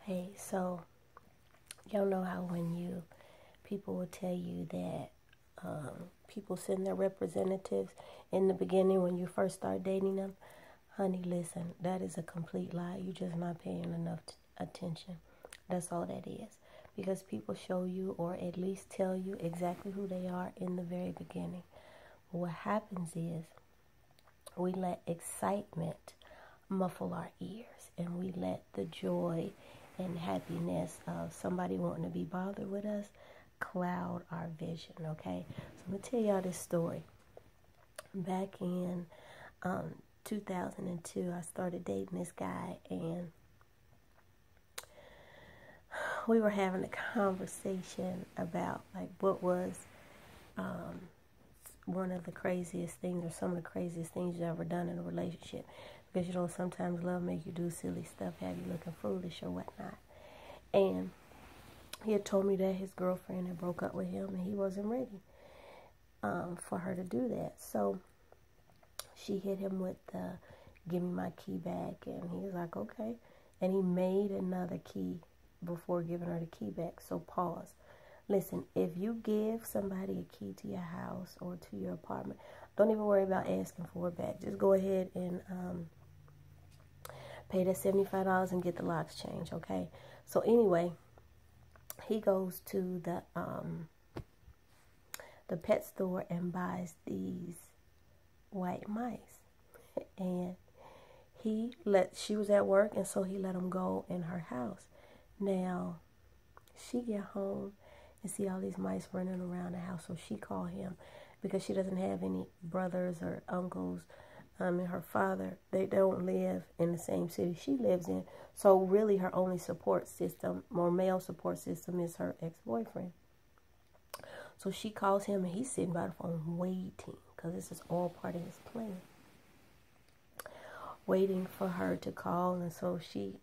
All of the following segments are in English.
Hey, so y'all know how people will tell you that people send their representatives in the beginning when you first start dating them? Honey, listen, that is a complete lie. You're just not paying enough attention. That's all that is. Because people show you or at least tell you exactly who they are in the very beginning. But what happens is we let excitement muffle our ears, and we let the joy and happiness of somebody wanting to be bothered with us cloud our vision, okay? So I'm going to tell y'all this story. Back in 2002, I started dating this guy, and we were having a conversation about like what was one of the craziest things or some of the craziest things you've ever done in a relationship. Because, sometimes love make you do silly stuff, have you looking foolish or whatnot. And he had told me that his girlfriend had broke up with him and he wasn't ready for her to do that. So she hit him with the, give me my key back. And he was like, okay. And he made another key before giving her the key back. So pause. Listen, if you give somebody a key to your house or to your apartment, don't even worry about asking for it back. Just go ahead and pay that $75 and get the locks changed, okay? So anyway, he goes to the pet store and buys these white mice. And she was at work, and so he let them go in her house. Now, she get home and see all these mice running around the house. So she called him because she doesn't have any brothers or uncles. And her father, they don't live in the same city she lives in. So really her only support system, more male support system, is her ex-boyfriend. So she calls him and he's sitting by the phone waiting, because this is all part of his plan. Waiting for her to call, and so she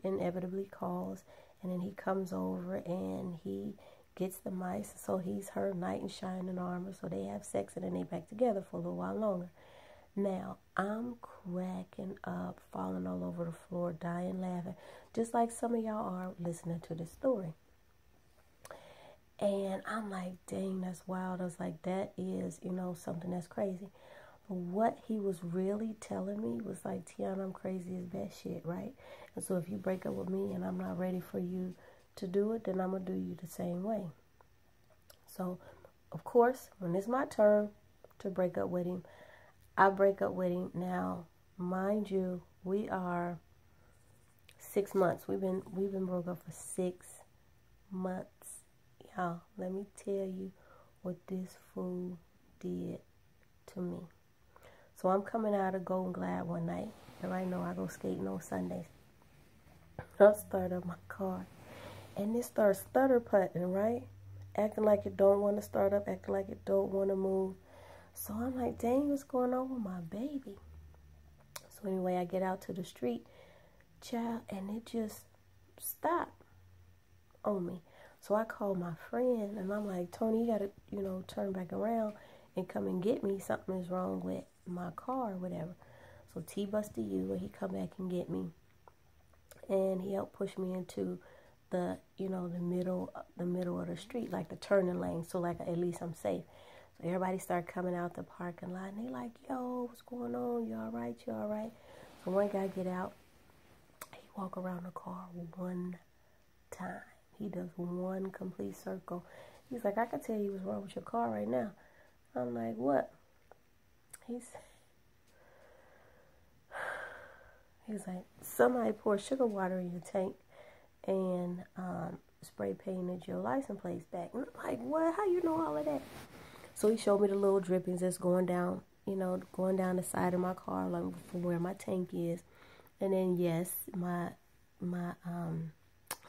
inevitably calls. And then he comes over and he gets the mice. So he's her knight in shining armor. So they have sex and then they back together for a little while longer. Now, I'm cracking up, falling all over the floor, dying laughing. Just like some of y'all are listening to this story. And I'm like, dang, that's wild. I was like, that is, something that's crazy. But what he was really telling me was like, Tiana, I'm crazy as that shit, right? And so if you break up with me and I'm not ready for you to do it, then I'm going to do you the same way. So, of course, when it's my turn to break up with him, I break up with him. Now, mind you, we are 6 months. We've been broke up for 6 months. Y'all, let me tell you what this fool did to me. So I'm coming out of Golden Glad one night. Everybody know I go skating on Sundays. I start up my car. And it starts stutter putting, right? Acting like it don't want to start up. Acting like it don't want to move. So I'm like, dang, what's going on with my baby? So anyway, I get out to the street, child, and it just stopped on me. So I called my friend, and I'm like, Tony, you got to, turn back around and come and get me. Something is wrong with my car or whatever. So T busted you, and he come back and get me. And he helped push me into the middle of the street, like the turning lane. So like at least I'm safe. So everybody started coming out the parking lot, and they like, yo, what's going on? You all right? You all right? So one guy get out. He walk around the car one time. He does one complete circle. He's like, I can tell you what's wrong with your car right now. I'm like, what? He's like, somebody poured sugar water in your tank and spray painted your license plates back. And I'm like, what? How you know all of that? So he showed me the little drippings that's going down, going down the side of my car, like from where my tank is. And then, yes, my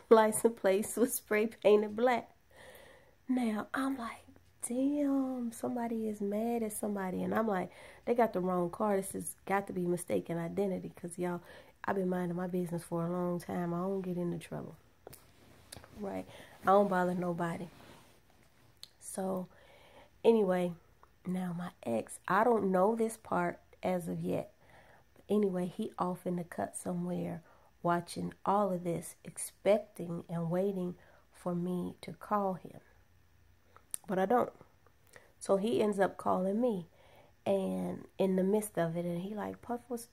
license plates was spray painted black. Now, I'm like, damn, somebody is mad at somebody. And I'm like, they got the wrong car. This has got to be mistaken identity. Because, y'all, I've been minding my business for a long time. I don't get into trouble. Right? I don't bother nobody. So, anyway, now my ex, I don't know this part as of yet. But anyway, he off in the cut somewhere watching all of this, expecting and waiting for me to call him. But I don't. So he ends up calling me, and in the midst of it, and he like, Puff, what's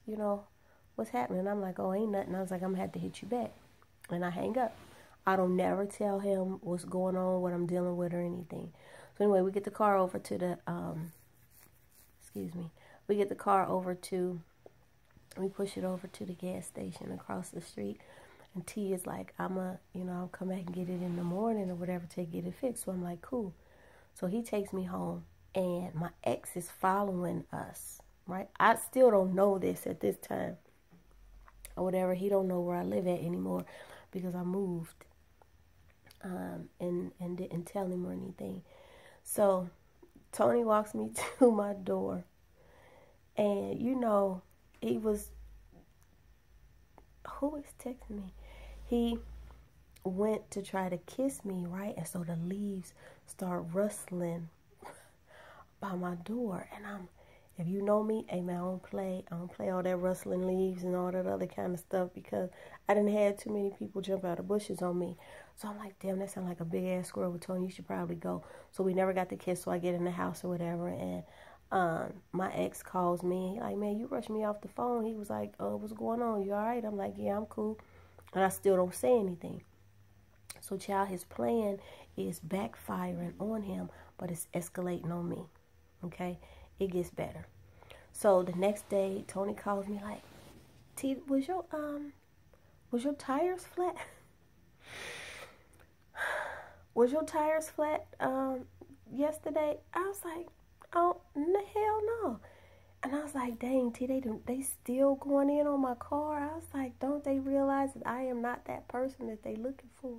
happening? I'm like, oh, ain't nothing. I was like, I'm gonna have to hit you back. And I hang up. I don't never tell him what's going on, what I'm dealing with or anything. So anyway, we get the car over to the, we push it over to the gas station across the street. And T is like, I'll come back and get it in the morning or whatever to get it fixed. So I'm like, cool. So he takes me home, and my ex is following us, right? I still don't know this at this time or whatever. He don't know where I live at anymore because I moved and didn't tell him or anything. So Tony walks me to my door, and he was, who is texting me? He went to try to kiss me, right? And so the leaves start rustling by my door, and if you know me, hey man, I don't play all that rustling leaves and all that other kind of stuff, because I didn't have too many people jump out of bushes on me. So I'm like, damn, that sounds like a big ass squirrel. With Tony, you should probably go. So we never got to kiss. So I get in the house or whatever, and my ex calls me. He like, man, you rushed me off the phone. He was like, what's going on? You all right? I'm like, yeah, I'm cool. And I still don't say anything. So child, his plan is backfiring on him, but it's escalating on me. Okay, it gets better. So the next day, Tony calls me like, T, was your tires flat? Was your tires flat yesterday? I was like, oh, the hell no. And I was like, dang, T, they still going in on my car. I was like, don't they realize that I am not that person that they looking for?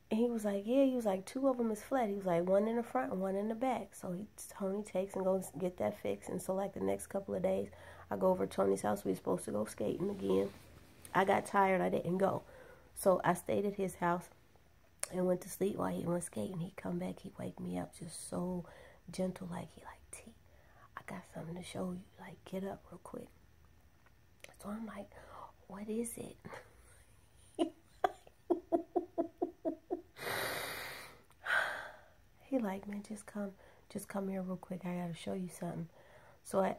And he was like, yeah. He was like, 2 of them is flat. He was like, 1 in the front and 1 in the back. So Tony takes and goes get that fixed. And so like the next couple of days, I go over to Tony's house. We were supposed to go skating again. I got tired. I didn't go. So I stayed at his house and went to sleep while he went skating. He come back. He wake me up just so gentle. Like, he like, T, I got something to show you. Like, get up real quick. So I'm like, what is it? He like, man, just come here real quick. I gotta show you something. So I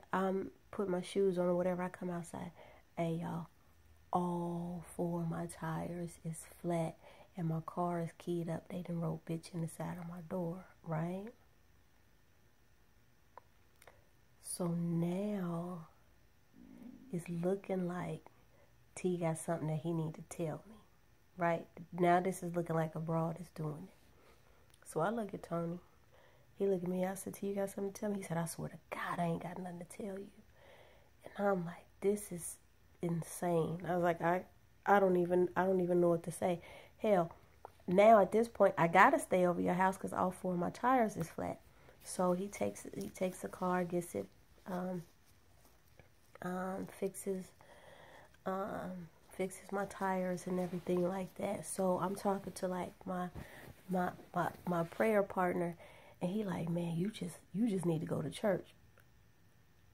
put my shoes on or whatever. I come outside. Hey, y'all, all 4 of my tires is flat, and my car is keyed up. They done wrote bitch in the side of my door, right? So now it's looking like T got something that he need to tell me, right? Now this is looking like a broad is doing it. So I look at Tony. He look at me. I said, T, you got something to tell me? He said, I swear to God, I ain't got nothing to tell you. And I'm like, this is insane. I was like, I don't even know what to say. Hell, now at this point, I gotta stay over your house because all 4 of my tires is flat. So he takes the car, gets it, fixes my tires and everything like that. So I'm talking to like my prayer partner, and he like, man, you just need to go to church.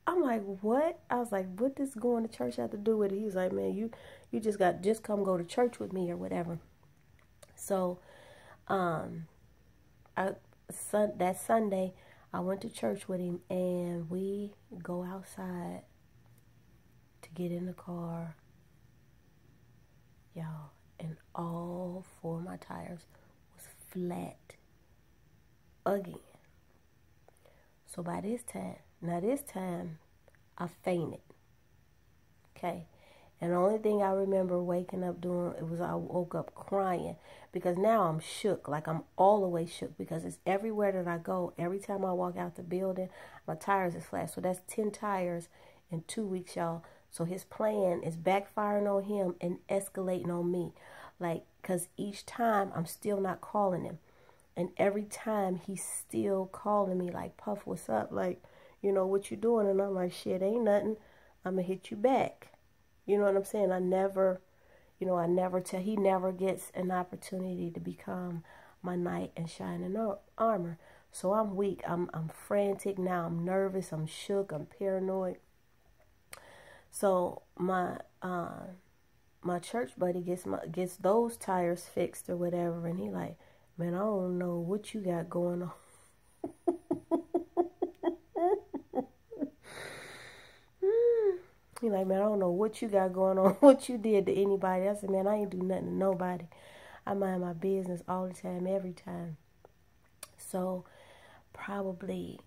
I'm like, what? I was like, what does going to church have to do with it? He was like, man, you just come go to church with me or whatever. So that Sunday I went to church with him, and we go outside to get in the car, y'all, and all 4 of my tires was flat again. So by this time, I fainted. Okay. And the only thing I remember waking up doing, it was I woke up crying, because now I'm shook. Like, I'm all the way shook, because it's everywhere that I go. Every time I walk out the building, my tires is flat. So that's 10 tires in 2 weeks, y'all. So his plan is backfiring on him and escalating on me. Like, because each time I'm still not calling him. And every time he's still calling me like, Puff, what's up? Like, what you doing? And I'm like, shit, ain't nothing. I'm going to hit you back. You know what I'm saying? He never gets an opportunity to become my knight in shining armor. So I'm weak. I'm frantic now. I'm nervous. I'm shook. I'm paranoid. So my my church buddy gets those tires fixed or whatever, and he like, man, I don't know what you got going on. He like, man, I don't know what you got going on, what you did to anybody. I said, man, I ain't do nothing to nobody. I mind my business all the time, every time. So probably,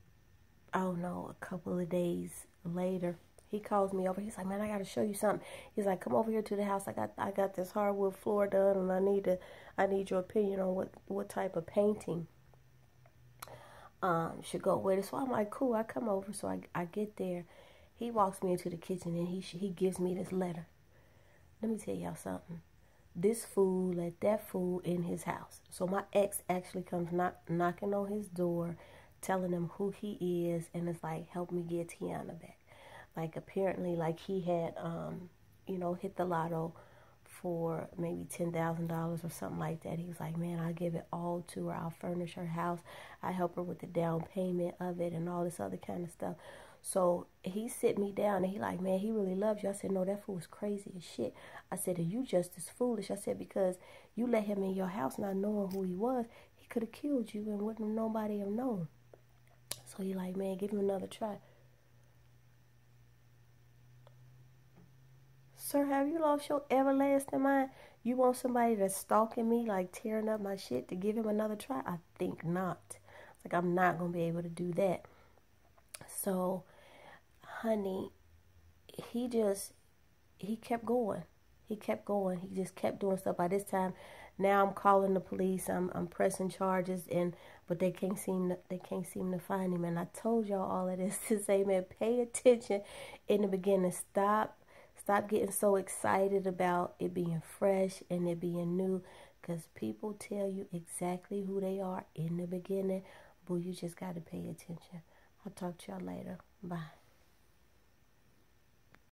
I don't know, a couple of days later, he calls me over. He's like, man, I got to show you something. He's like, come over here to the house. I got this hardwood floor done, and I need your opinion on what type of painting should go with it. So I'm like, cool. I come over. So I get there. He walks me into the kitchen, and he gives me this letter. Let me tell y'all something. This fool let that fool in his house. So my ex actually comes knocking on his door, telling him who he is, and it's like, help me get Tiana back. Like, apparently, like, he had, hit the lotto for maybe $10,000 or something like that. He was like, man, I'll give it all to her. I'll furnish her house. I help her with the down payment of it and all this other kind of stuff. So he sit me down and he like, man, he really loves you. I said, no, that fool was crazy as shit. I said, and you just as foolish. I said, because you let him in your house not knowing who he was, he could have killed you and wouldn't nobody have known. So he like, man, give him another try. Sir, have you lost your everlasting mind? You want somebody that's stalking me, like tearing up my shit, to give him another try? I think not. It's like, I'm not going to be able to do that. So, honey, he kept going. He kept going. He just kept doing stuff. By this time, now I'm calling the police. I'm pressing charges, but they can't seem to find him. And I told y'all all of this to say, man, pay attention in the beginning. Stop getting so excited about it being fresh and it being new, because people tell you exactly who they are in the beginning. But you just got to pay attention. I'll talk to y'all later. Bye.